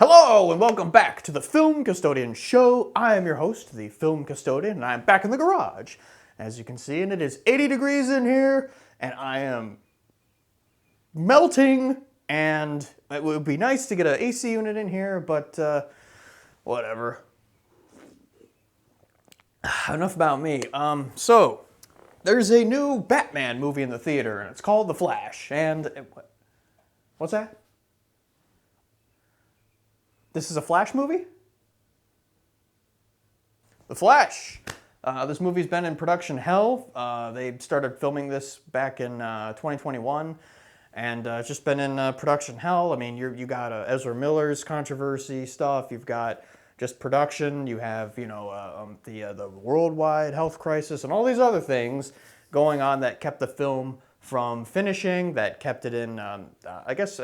Hello and welcome back to the Film Custodian Show. I am your host, the Film Custodian, and I'm back in the garage. As you can see, and it is 80 degrees in here, and I am melting, and it would be nice to get an AC unit in here, but whatever. Enough about me. So, there's a new Batman movie in the theater, and it's called The Flash, and... What's that? This is a Flash movie? The Flash. This movie's been in production hell. They started filming this back in 2021, and it's just been in production hell. I mean, you got Ezra Miller's controversy stuff. You've got just production. You have the worldwide health crisis and all these other things going on that kept the film from finishing. That kept it in. I guess.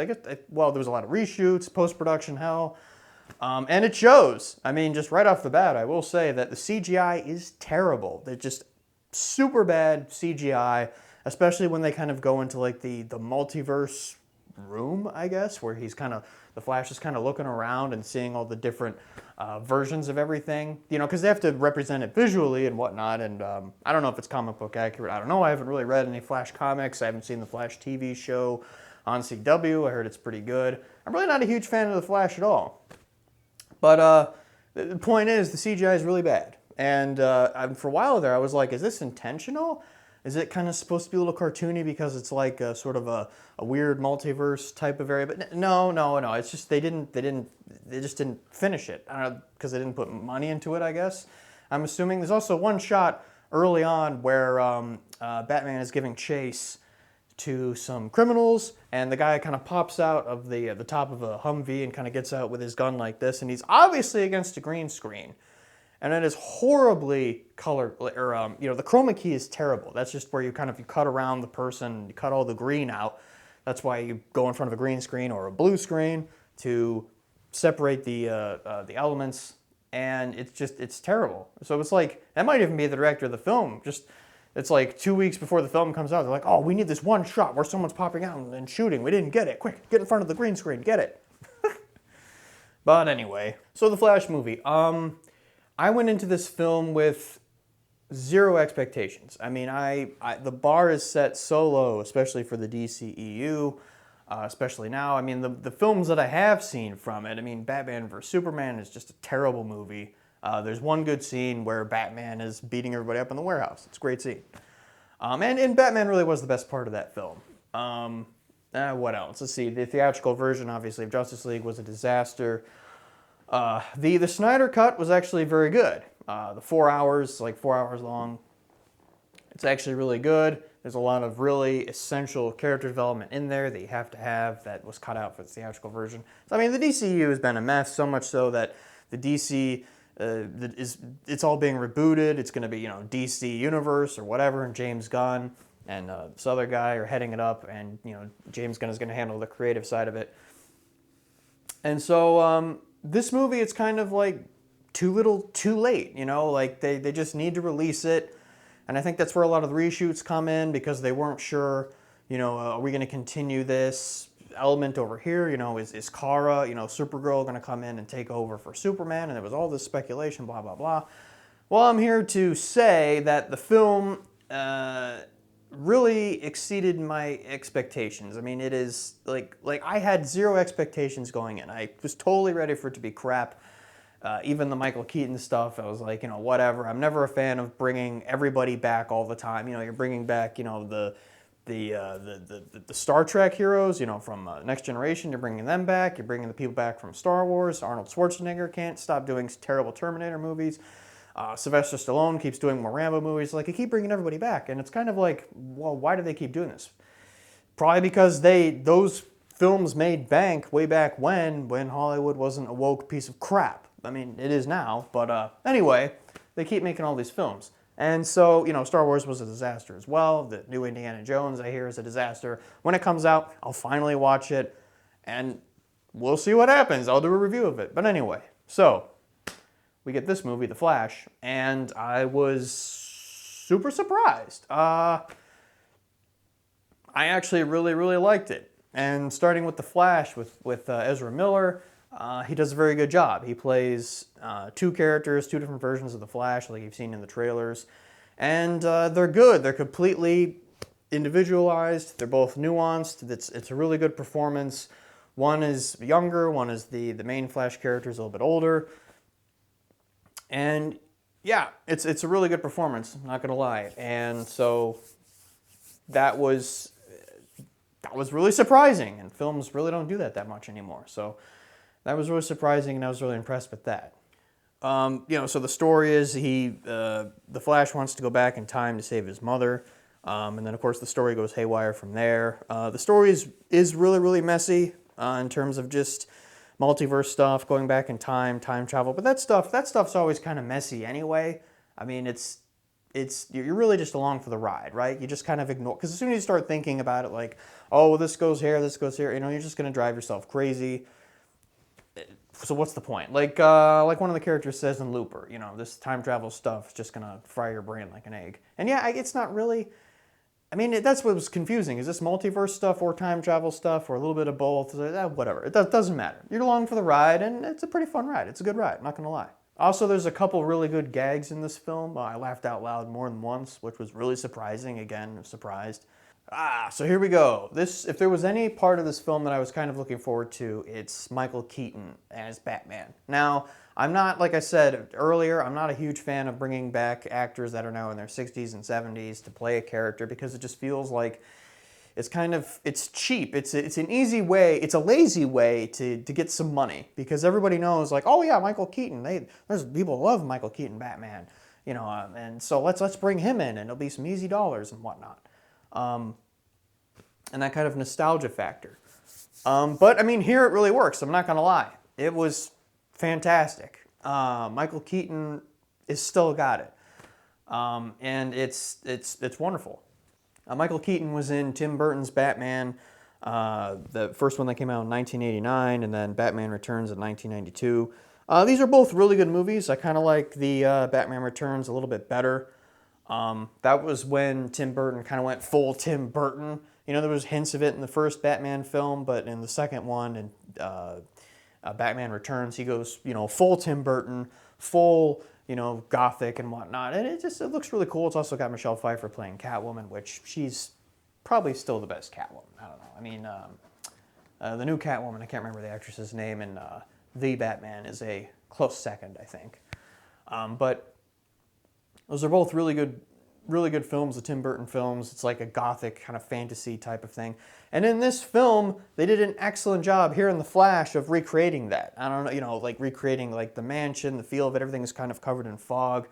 Well, there was a lot of reshoots, post-production hell. And it shows. I mean, just right off the bat, I will say that the CGI is terrible. They're just super bad CGI, especially when they kind of go into like the multiverse room, I guess, where the Flash is kind of looking around and seeing all the different versions of everything, because they have to represent it visually and whatnot. And I don't know if it's comic book accurate. I don't know. I haven't really read any Flash comics. I haven't seen the Flash TV show on CW. I heard it's pretty good. I'm really not a huge fan of the Flash at all. But the point is, the CGI is really bad. And for a while there, I was like, is this intentional? Is it kind of supposed to be a little cartoony because it's like a sort of a weird multiverse type of area? But no. It's just they just didn't finish it. I don't know, because they didn't put money into it, I guess. I'm assuming there's also one shot early on where Batman is giving chase to some criminals, and the guy kind of pops out of the top of a Humvee and kind of gets out with his gun like this, and he's obviously against a green screen, and it is horribly colored, or the chroma key is terrible. That's just where you cut around the person, you cut all the green out. That's why you go in front of a green screen or a blue screen to separate the elements, and it's terrible. So it's like, that might even be the director of the film. It's like 2 weeks before the film comes out. They're like, oh, we need this one shot where someone's popping out and shooting. We didn't get it. Quick, get in front of the green screen. Get it. But anyway, so the Flash movie. I went into this film with zero expectations. I mean, the bar is set so low, especially for the DCEU, especially now. I mean, the films that I have seen from it, I mean, Batman vs. Superman is just a terrible movie. There's one good scene where Batman is beating everybody up in the warehouse. It's a great scene. And Batman really was the best part of that film. What else? Let's see. The theatrical version, obviously, of Justice League was a disaster. The Snyder Cut was actually very good. The 4 hours, like 4 hours long, it's actually really good. There's a lot of really essential character development in there that you have to have that was cut out for the theatrical version. So, I mean, the DCU has been a mess, so much so that the DC... it's all being rebooted. It's going to be, DC Universe or whatever, and James Gunn and this other guy are heading it up, and James Gunn is going to handle the creative side of it. And so this movie, it's kind of like too little, too late. Like they just need to release it, and I think that's where a lot of the reshoots come in, because they weren't sure. Are we going to continue this element over here? Is Kara, Supergirl going to come in and take over for Superman? And there was all this speculation, blah, blah, blah. Well, I'm here to say that the film really exceeded my expectations. I mean, it is like I had zero expectations going in. I was totally ready for it to be crap. Even the Michael Keaton stuff, I was like, whatever. I'm never a fan of bringing everybody back all the time. You're bringing back, the Star Trek heroes, from Next Generation. You're bringing them back. You're bringing the people back from Star Wars. Arnold Schwarzenegger can't stop doing terrible Terminator movies. Sylvester Stallone keeps doing more Rambo movies. Like, you keep bringing everybody back, and it's kind of like, well, why do they keep doing this? Probably because those films made bank way back when Hollywood wasn't a woke piece of crap. I mean, it is now, but anyway, they keep making all these films. And so, Star Wars was a disaster as well. The new Indiana Jones, I hear, is a disaster. When it comes out, I'll finally watch it, and we'll see what happens. I'll do a review of it. But anyway, so we get this movie, The Flash, and I was super surprised. I actually really, really liked it. And starting with The Flash, with Ezra Miller, He does a very good job. He plays two characters, two different versions of the Flash, like you've seen in the trailers, and they're good. They're completely individualized. They're both nuanced. It's a really good performance. One is younger. One is the main Flash character is a little bit older, and yeah, it's a really good performance. I'm not gonna lie, and so that was really surprising. And films really don't do that much anymore. So that was really surprising, and I was really impressed with that. So the story is the Flash wants to go back in time to save his mother, and then of course the story goes haywire from there. The story is really, really messy in terms of just multiverse stuff, going back in time travel. But that stuff's always kind of messy anyway. I mean, you're really just along for the ride, right? You just kind of ignore, because as soon as you start thinking about it, like, oh, well, this goes here, you're just gonna drive yourself crazy. So what's the point? Like one of the characters says in Looper, this time travel stuff is just gonna fry your brain like an egg. And yeah, it's not really. I mean, that's what was confusing. Is this multiverse stuff or time travel stuff or a little bit of both? Whatever. It doesn't matter. You're along for the ride, and it's a pretty fun ride. It's a good ride, I'm not gonna lie. Also, there's a couple really good gags in this film. I laughed out loud more than once, which was really surprising. Again, I'm surprised. So here we go. If there was any part of this film that I was kind of looking forward to, it's Michael Keaton as Batman. Now, I'm not, like I said earlier, I'm not a huge fan of bringing back actors that are now in their 60s and 70s to play a character, because it just feels like it's cheap. It's an easy way, it's a lazy way to get some money, because everybody knows, like, oh yeah, Michael Keaton, there's people who love Michael Keaton Batman, and so let's bring him in, and it'll be some easy dollars and whatnot. And that kind of nostalgia factor. But I mean, here it really works. I'm not gonna lie. It was fantastic. Michael Keaton is still got it. And it's wonderful. Michael Keaton was in Tim Burton's Batman, the first one that came out in 1989, and then Batman Returns in 1992. These are both really good movies. I kind of like the Batman Returns a little bit better. That was when Tim Burton kind of went full Tim Burton. There was hints of it in the first Batman film, but in the second one, and Batman Returns, he goes, full Tim Burton, full, gothic and whatnot. And it looks really cool. It's also got Michelle Pfeiffer playing Catwoman, which she's probably still the best Catwoman. I don't know. I mean, the new Catwoman, I can't remember the actress's name, and the Batman is a close second, I think. But those are both really good films, the Tim Burton films. It's like a gothic kind of fantasy type of thing. And in this film, they did an excellent job here in The Flash of recreating that. I don't know, like recreating like the mansion, the feel of it, everything is kind of covered in fog.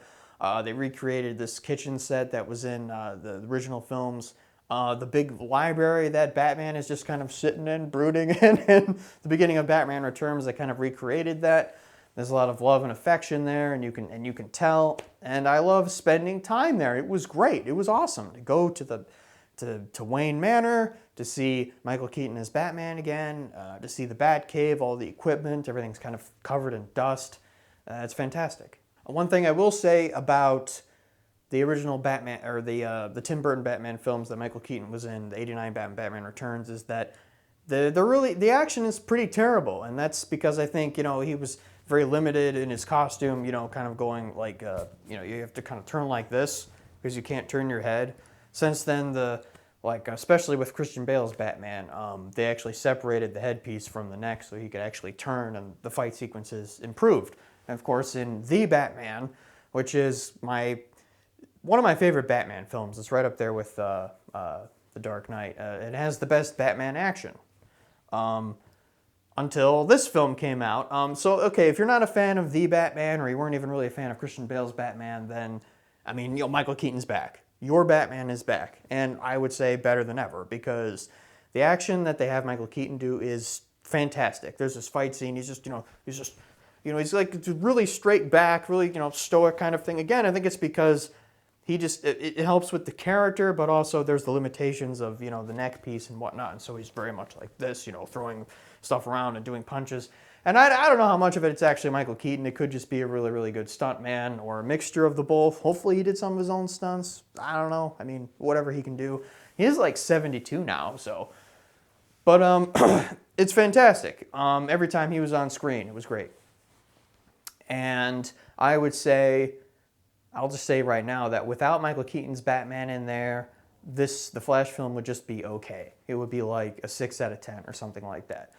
They recreated this kitchen set that was in the original films. The big library that Batman is just kind of sitting in, brooding in the beginning of Batman Returns, they kind of recreated that. There's a lot of love and affection there, and you can tell. And I love spending time there. It was great. It was awesome to go to Wayne Manor, to see Michael Keaton as Batman again, to see the Batcave, all the equipment, everything's kind of covered in dust. It's fantastic. One thing I will say about the original Batman, or the Tim Burton Batman films that Michael Keaton was in, the '89 Batman Returns, is that the action is pretty terrible, and that's because I think he was very limited in his costume, kind of going like, you have to kind of turn like this because you can't turn your head. Since then, especially with Christian Bale's Batman, they actually separated the headpiece from the neck so he could actually turn, and the fight sequences improved. And of course, in The Batman, which is one of my favorite Batman films, it's right up there with The Dark Knight. It has the best Batman action. Until this film came out. Okay, if you're not a fan of The Batman, or you weren't even really a fan of Christian Bale's Batman, then, I mean, Michael Keaton's back. Your Batman is back. And I would say better than ever, because the action that they have Michael Keaton do is fantastic. There's this fight scene, he's like really straight back, really, stoic kind of thing. Again, I think it's because it helps with the character, but also there's the limitations of, the neck piece and whatnot. And so he's very much like this, throwing stuff around and doing punches. And I don't know how much of it's actually Michael Keaton. It could just be a really, really good stunt man, or a mixture of the both. Hopefully he did some of his own stunts. I don't know. I mean, whatever he can do. He is like 72 now, so. But it's fantastic. Every time he was on screen, it was great. And I would say, I'll just say right now that without Michael Keaton's Batman in there, the Flash film would just be okay. It would be like a 6 out of 10 or something like that.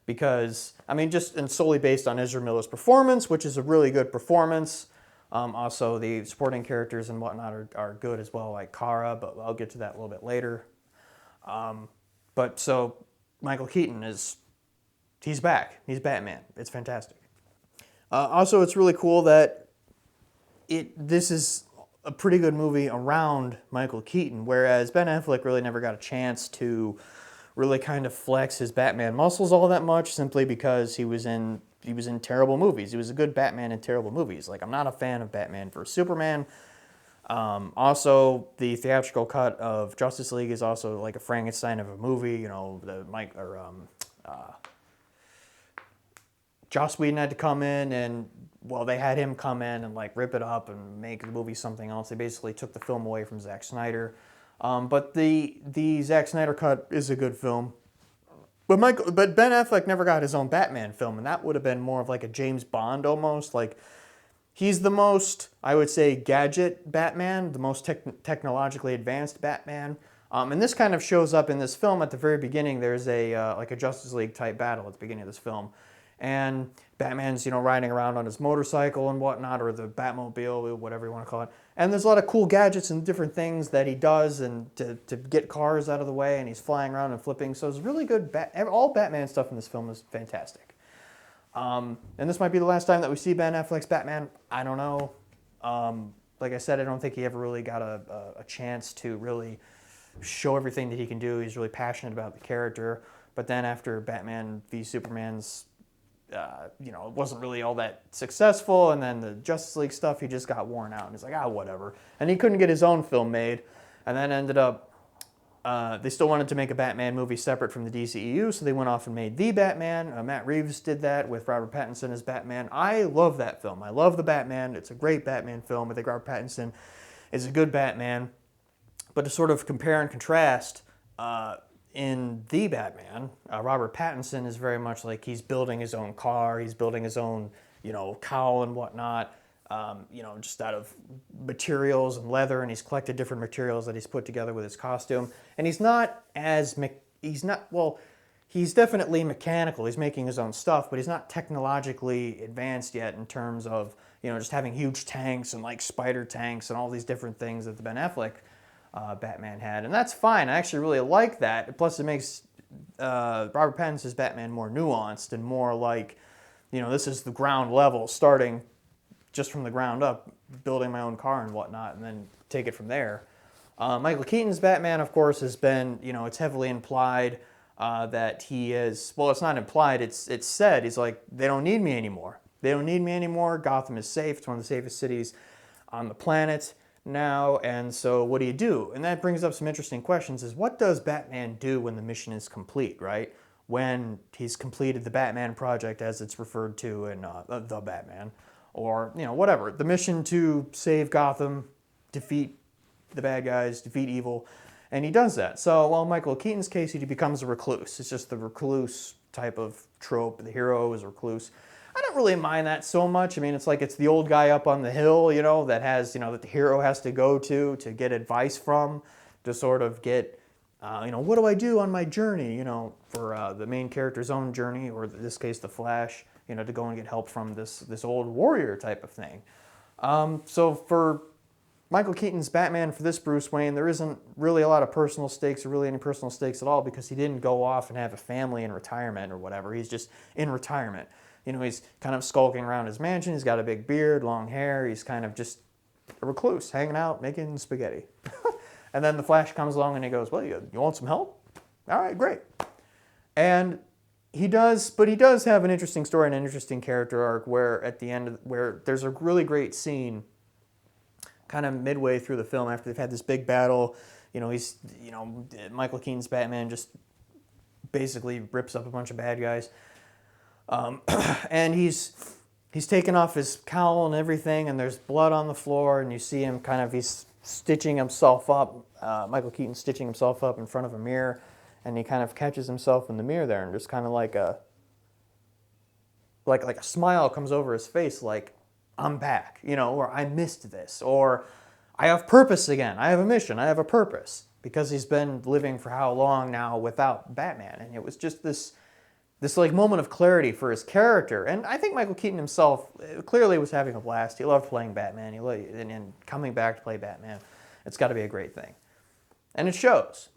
Because, I mean, just and solely based on Ezra Miller's performance, which is a really good performance. Also, the supporting characters and whatnot are good as well, like Kara, but I'll get to that a little bit later. But so, Michael Keaton he's back. He's Batman. It's fantastic. Also, it's really cool that this is a pretty good movie around Michael Keaton, whereas Ben Affleck really never got a chance to really kind of flex his Batman muscles all that much, simply because he was in terrible movies. He was a good Batman in terrible movies. Like, I'm not a fan of Batman vs Superman. Also, the theatrical cut of Justice League is also like a Frankenstein of a movie. You know, Joss Whedon had to come in and, well, they had him come in and like rip it up and make the movie something else. They basically took the film away from Zack Snyder. But the Zack Snyder cut is a good film. But Ben Affleck never got his own Batman film, and that would have been more of like a James Bond almost. Like, he's the most, I would say, gadget Batman, the most technologically advanced Batman. And this kind of shows up in this film at the very beginning. There's like a Justice League type battle at the beginning of this film. And Batman's, riding around on his motorcycle and whatnot, or the Batmobile, whatever you want to call it. And there's a lot of cool gadgets and different things that he does and to get cars out of the way, and he's flying around and flipping. So it's really good. All Batman stuff in this film is fantastic. And this might be the last time that we see Ben Affleck's Batman. I don't know. Like I said, I don't think he ever really got a chance to really show everything that he can do. He's really passionate about the character. But then after Batman v Superman's it wasn't really all that successful, and then the Justice League stuff, he just got worn out, and he's like, whatever. And he couldn't get his own film made, and then ended up, they still wanted to make a Batman movie separate from the DCEU, so they went off and made The Batman. Matt Reeves did that with Robert Pattinson as Batman. I love that film. I love The Batman. It's a great Batman film. I think Robert Pattinson is a good Batman. But to sort of compare and contrast, in The Batman, Robert Pattinson is very much like he's building his own car, he's building his own, cowl and whatnot, just out of materials and leather, and he's collected different materials that he's put together with his costume. And he's definitely mechanical, he's making his own stuff, but he's not technologically advanced yet in terms of, just having huge tanks and like spider tanks and all these different things that the Ben Affleck Batman had, and that's fine. I actually really like that. Plus, it makes Robert Pattinson's Batman more nuanced and more like, this is the ground level, starting just from the ground up, building my own car and whatnot, and then take it from there. Michael Keaton's Batman, of course, has been, it's heavily implied that he is, well, it's not implied, it's said, he's like, they don't need me anymore. They don't need me anymore. Gotham is safe. It's one of the safest cities on the planet now, and so what do? And that brings up some interesting questions, is what does Batman do when the mission is complete, right? When he's completed the Batman project, as it's referred to in The Batman, or, whatever. The mission to save Gotham, defeat the bad guys, defeat evil, and he does that. So, well, in Michael Keaton's case, he becomes a recluse. It's just the recluse type of trope. The hero is a recluse. I don't really mind that so much. I mean, it's like it's the old guy up on the hill, that has, that the hero has to go to get advice from, to sort of get, what do I do on my journey, for the main character's own journey, or in this case, the Flash, to go and get help from this old warrior type of thing. So for Michael Keaton's Batman, for this Bruce Wayne, there isn't really a lot of personal stakes, or really any personal stakes at all, because he didn't go off and have a family in retirement or whatever. He's just in retirement. He's kind of skulking around his mansion. He's got a big beard, long hair. He's kind of just a recluse, hanging out, making spaghetti. And then the Flash comes along and he goes, well, you want some help? All right, great. And he does have an interesting story and an interesting character arc, where at the end, where there's a really great scene kind of midway through the film after they've had this big battle. Michael Keaton's Batman just basically rips up a bunch of bad guys. And he's taken off his cowl and everything, and there's blood on the floor, and you see him he's stitching himself up, Michael Keaton stitching himself up in front of a mirror, and he kind of catches himself in the mirror there, and just kind of like a smile comes over his face, like, I'm back, you know, or I missed this, or I have purpose again. I have a mission. I have a purpose, because he's been living for how long now without Batman, and it was just this like moment of clarity for his character. And I think Michael Keaton himself clearly was having a blast. He loved playing Batman. And coming back to play Batman, it's got to be a great thing, and it shows.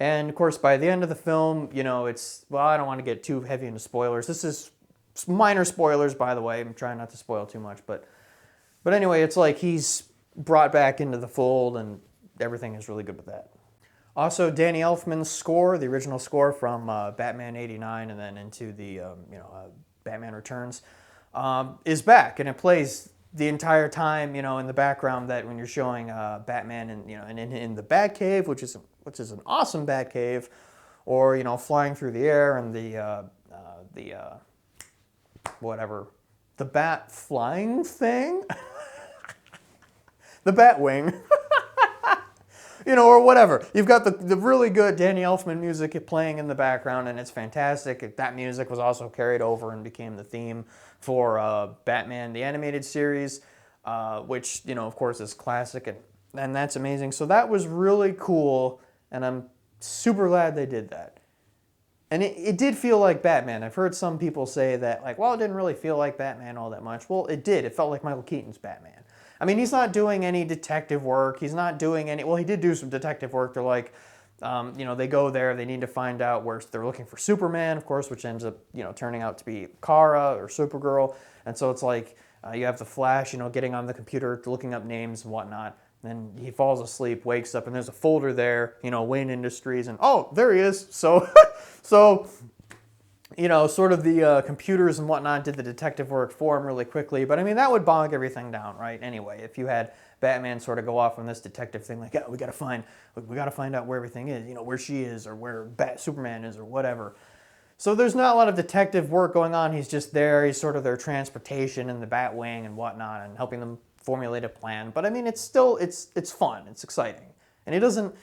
And of course, by the end of the film, you know, I don't want to get too heavy into spoilers. This is minor spoilers, by the way. I'm trying not to spoil too much, but anyway, it's like he's brought back into the fold, and everything is really good with that. Also, Danny Elfman's score, the original score from Batman '89 and then into the Batman Returns, is back, and it plays the entire time, you know, in the background, that when you're showing Batman in the Batcave, which is an awesome Batcave, or, you know, flying through the air, and the bat flying thing, the Batwing. You know, or whatever. You've got the really good Danny Elfman music playing in the background, and it's fantastic. That music was also carried over and became the theme for Batman the Animated Series, which, you know, of course, is classic, and that's amazing. So that was really cool, and I'm super glad they did that. And it did feel like Batman. I've heard some people say that, like, well, it didn't really feel like Batman all that much. Well, it did. It felt like Michael Keaton's Batman. I mean, he's not doing any detective work. He's not doing any... Well, he did do some detective work. They're like, you know, they go there. They need to find out where... They're looking for Superman, of course, which ends up, you know, turning out to be Kara or Supergirl. And so it's like you have the Flash, you know, getting on the computer, looking up names and whatnot. Then he falls asleep, wakes up, and there's a folder there, you know, Wayne Industries, and oh, there he is. So, you know, sort of the computers and whatnot did the detective work for him really quickly. But I mean, that would bog everything down, right? Anyway, if you had Batman sort of go off on this detective thing, like, yeah, we got to find out where everything is, you know, where she is, or where Superman is, or whatever. So there's not a lot of detective work going on. He's just there. He's sort of their transportation in the Batwing and whatnot, and helping them formulate a plan. But I mean, it's still it's fun. It's exciting, and it doesn't.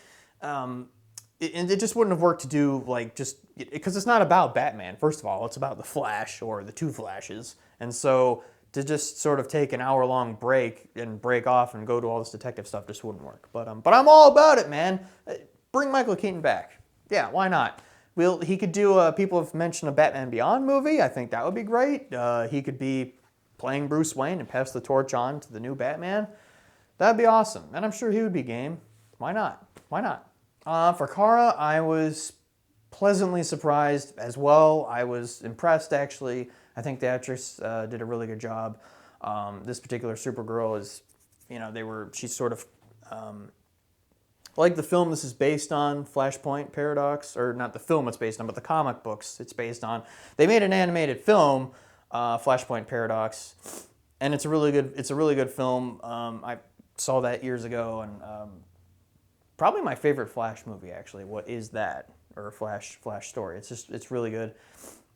It just wouldn't have worked to do, like, just because it's not about Batman. First of all, it's about the Flash, or the two Flashes, and so to just sort of take an hour-long break and break off and go to all this detective stuff just wouldn't work. But I'm all about it, man. Bring Michael Keaton back. Yeah, why not? He could do. People have mentioned a Batman Beyond movie. I think that would be great. He could be playing Bruce Wayne and pass the torch on to the new Batman. That'd be awesome, and I'm sure he would be game. Why not? Why not? For Kara, I was pleasantly surprised as well. I was impressed, actually. I think the actress did a really good job. This particular Supergirl is, you know, she's sort of, like the film this is based on, Flashpoint Paradox, or not the film it's based on, but the comic books it's based on. They made an animated film, Flashpoint Paradox, and it's a really good film. I saw that years ago, and probably my favorite Flash movie, actually. What is that? Or a Flash story. It's really good.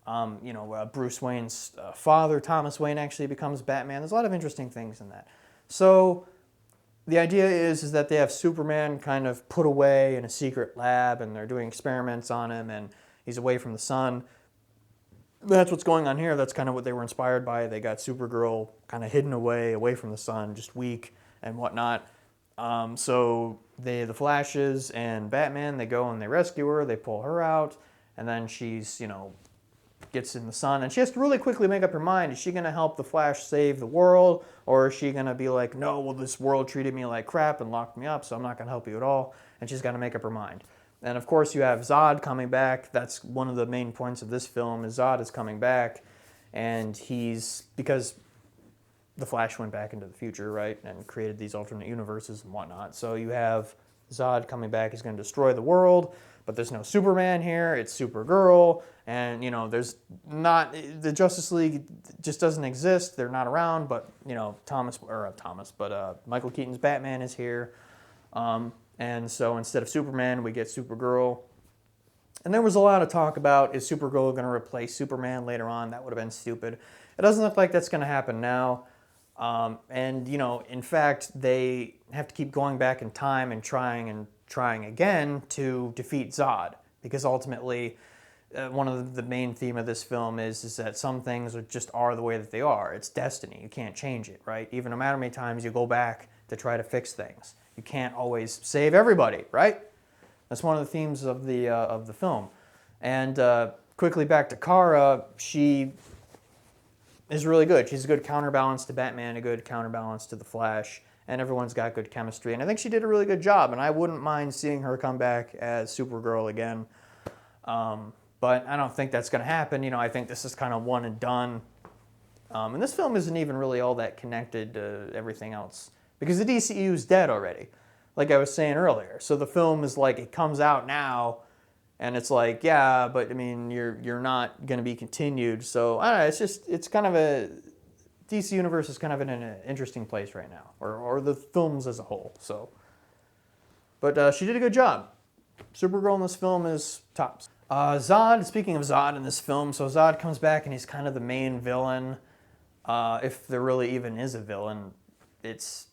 You know, Bruce Wayne's father, Thomas Wayne, actually becomes Batman. There's a lot of interesting things in that. So the idea is that they have Superman kind of put away in a secret lab, and they're doing experiments on him, and he's away from the sun. That's what's going on here. That's kind of what they were inspired by. They got Supergirl kind of hidden away from the sun, just weak and whatnot. So the Flashes and Batman, they go and they rescue her, they pull her out, and then she's, you know, gets in the sun, and she has to really quickly make up her mind. Is she going to help the Flash save the world, or is she going to be like, no, well, this world treated me like crap and locked me up, so I'm not going to help you at all, and she's got to make up her mind. And of course you have Zod coming back. That's one of the main points of this film, is Zod is coming back, and because the Flash went back into the future, right, and created these alternate universes and whatnot. So you have Zod coming back. He's going to destroy the world, but there's no Superman here. It's Supergirl, and, you know, there's not... The Justice League just doesn't exist. They're not around, but, you know, Michael Keaton's Batman is here. And so instead of Superman, we get Supergirl. And there was a lot of talk about, is Supergirl going to replace Superman later on? That would have been stupid. It doesn't look like that's going to happen now. And, you know, in fact, they have to keep going back in time and trying trying again to defeat Zod, because ultimately one of the main theme of this film is that some things just are the way that they are. It's destiny. You can't change it, right? Even no matter how many times you go back to try to fix things, you can't always save everybody, right? That's one of the themes of the film. And quickly back to Kara, she is really good. She's a good counterbalance to Batman, a good counterbalance to the Flash, and everyone's got good chemistry. And I think she did a really good job, and I wouldn't mind seeing her come back as Supergirl again. But I don't think that's going to happen. You know, I think this is kind of one and done. And this film isn't even really all that connected to everything else, because the DCU is dead already, like I was saying earlier. So the film is like, it comes out now, and it's like, yeah, but I mean, you're not going to be continued. So I don't know, it's kind of a, DC Universe is kind of in an interesting place right now, or the films as a whole. So, but she did a good job. Supergirl in this film is tops. Zod, speaking of Zod in this film, so Zod comes back and he's kind of the main villain. If there really even is a villain, it's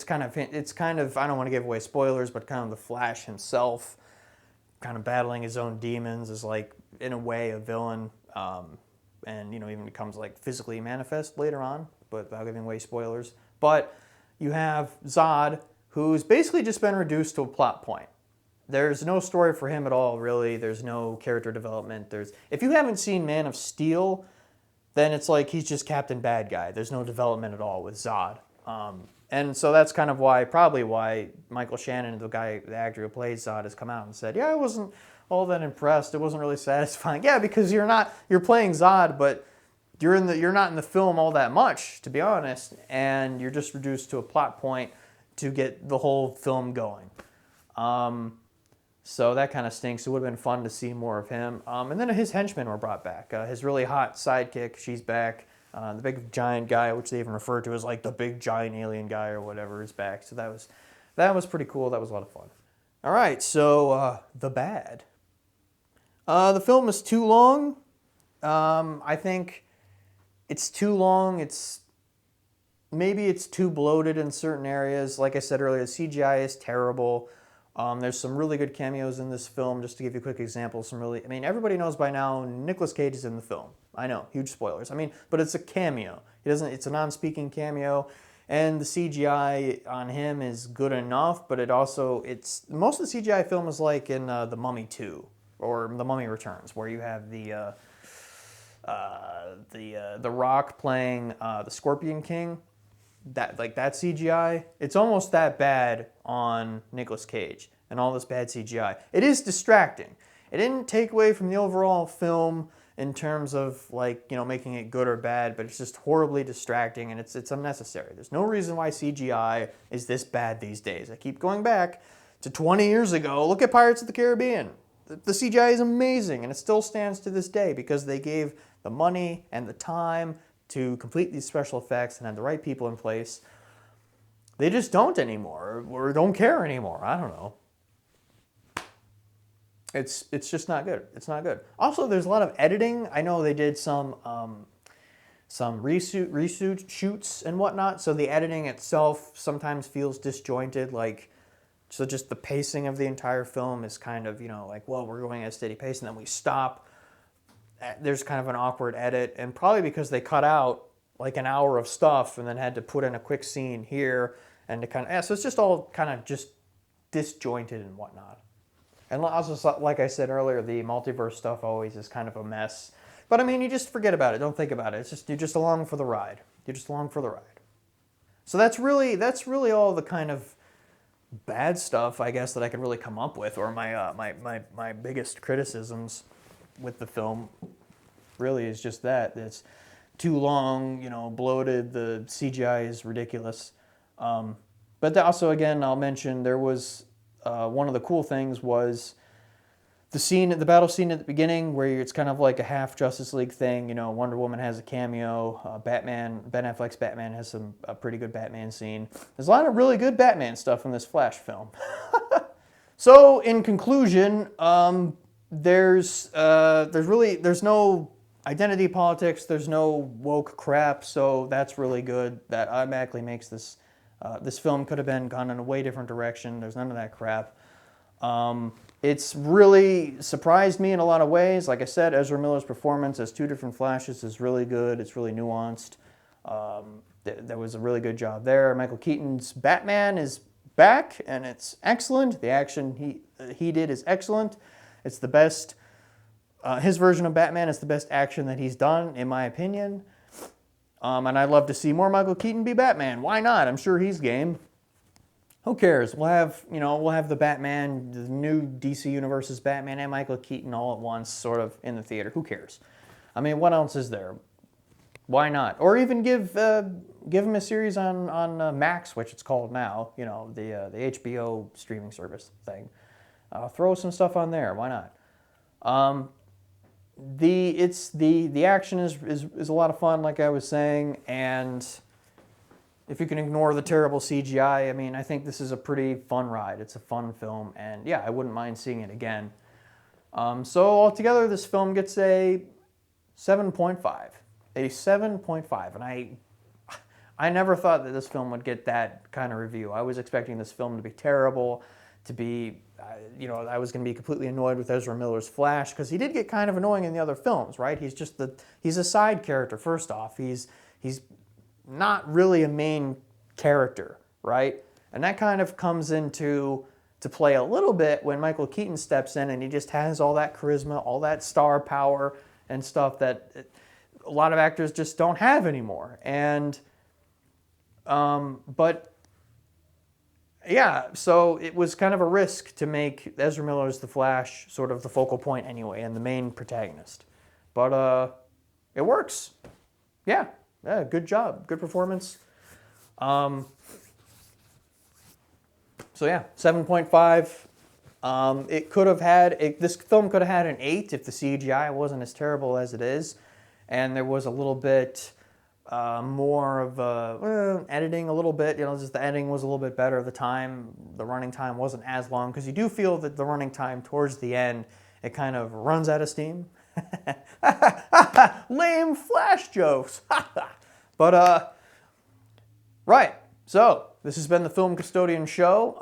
kind of, I don't want to give away spoilers, but kind of the Flash himself, kind of battling his own demons, is like, in a way, a villain. And, you know, even becomes like physically manifest later on, but without giving away spoilers. But you have Zod, who's basically just been reduced to a plot point. There's no story for him at all, really. There's no character development. If you haven't seen Man of Steel, then it's like he's just Captain Bad Guy. There's no development at all with Zod. And so that's kind of probably why Michael Shannon, the actor who plays Zod, has come out and said, yeah, I wasn't all that impressed. It wasn't really satisfying. Yeah, because you're playing Zod, but you're not in the film all that much, to be honest, and you're just reduced to a plot point to get the whole film going. So that kind of stinks. It would have been fun to see more of him. And then his henchmen were brought back. His really hot sidekick, she's back. The big giant guy, which they even refer to as like the big giant alien guy or whatever, is back. So that was pretty cool. That was a lot of fun. All right, so the bad. The film is too long. I think it's too long. Maybe it's too bloated in certain areas. Like I said earlier, the CGI is terrible. There's some really good cameos in this film. Just to give you a quick example, everybody knows by now Nicolas Cage is in the film. I know, huge spoilers. But it's a cameo. It's a non-speaking cameo, and the CGI on him is good enough. But most of the CGI film is like in The Mummy 2 or The Mummy Returns, where you have the Rock playing the Scorpion King. That CGI, it's almost that bad on Nicolas Cage and all this bad CGI. It is distracting. It didn't take away from the overall film in terms of making it good or bad, but it's just horribly distracting, and it's unnecessary. There's no reason why CGI is this bad these days. I keep going back to 20 years ago. Look at Pirates of the Caribbean. The CGI is amazing, and it still stands to this day because they gave the money and the time to complete these special effects and have the right people in place. They just don't anymore, or don't care anymore. I don't know. It's just not good. It's not good. Also, there's a lot of editing. I know they did some reshoot shoots and whatnot, so the editing itself sometimes feels disjointed. So just the pacing of the entire film is kind of, we're going at a steady pace, and then we stop. There's kind of an awkward edit, and probably because they cut out like an hour of stuff and then had to put in a quick scene here, and so it's just all kind of just disjointed and whatnot. And also, like I said earlier, the multiverse stuff always is kind of a mess. But you just forget about it. Don't think about it. You're just along for the ride. You're just along for the ride. So that's really all the kind of bad stuff, I guess, that I could really come up with, or my biggest criticisms with the film. Really is just that it's too long, bloated. The CGI is ridiculous. But also, again, I'll mention there was one of the cool things was the battle scene at the beginning, where it's kind of like a half Justice League thing. Wonder Woman has a cameo. Ben Affleck's Batman has a pretty good Batman scene. There's a lot of really good Batman stuff in this Flash film. So, in conclusion, there's no identity politics. There's no woke crap. So that's really good. That automatically makes this This film could have been gone in a way different direction. There's none of that crap. It's really surprised me in a lot of ways. Like I said, Ezra Miller's performance as two different Flashes is really good. It's really nuanced. There was a really good job there. Michael Keaton's Batman is back, and it's excellent. The action he did is excellent. It's the best. His version of Batman is the best action that he's done, in my opinion. And I'd love to see more Michael Keaton be Batman. Why not? I'm sure he's game. Who cares? We'll have the Batman, the new DC Universe's Batman and Michael Keaton all at once, sort of in the theater. Who cares? I mean, what else is there? Why not? Or even give him a series on Max, which it's called now. You know, the HBO streaming service thing. Throw some stuff on there. Why not? The action is a lot of fun, like I was saying, and if you can ignore the terrible CGI, I mean, I think this is a pretty fun ride. It's a fun film, and yeah, I wouldn't mind seeing it again. So altogether, this film gets a 7.5. A 7.5, and I never thought that this film would get that kind of review. I was expecting this film to be terrible, to be, I was going to be completely annoyed with Ezra Miller's Flash, because he did get kind of annoying in the other films, right? He's a side character, first off. He's not really a main character, right? And that kind of comes into play a little bit when Michael Keaton steps in, and he just has all that charisma, all that star power and stuff that a lot of actors just don't have anymore. And but yeah, so it was kind of a risk to make Ezra Miller's The Flash sort of the focal point anyway, and the main protagonist. But it works. Yeah, good job, good performance. So yeah, 7.5. It could have had, this film could have had an 8 if the CGI wasn't as terrible as it is, and there was a little bit more of editing a little bit, just the editing was a little bit better. The running time wasn't as long, because you do feel that the running time towards the end, it kind of runs out of steam. Lame Flash jokes. But, right, so this has been the Film Custodian Show.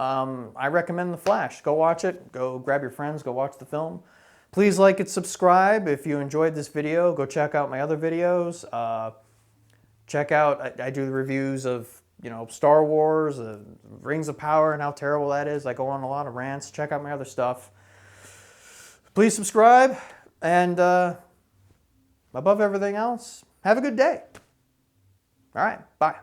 I recommend The Flash. Go watch it. Go grab your friends. Go watch the film. Please like and subscribe. If you enjoyed this video, go check out my other videos. Check out, I do the reviews of, Star Wars, Rings of Power, and how terrible that is. I go on a lot of rants. Check out my other stuff. Please subscribe, and above everything else, have a good day. All right, bye.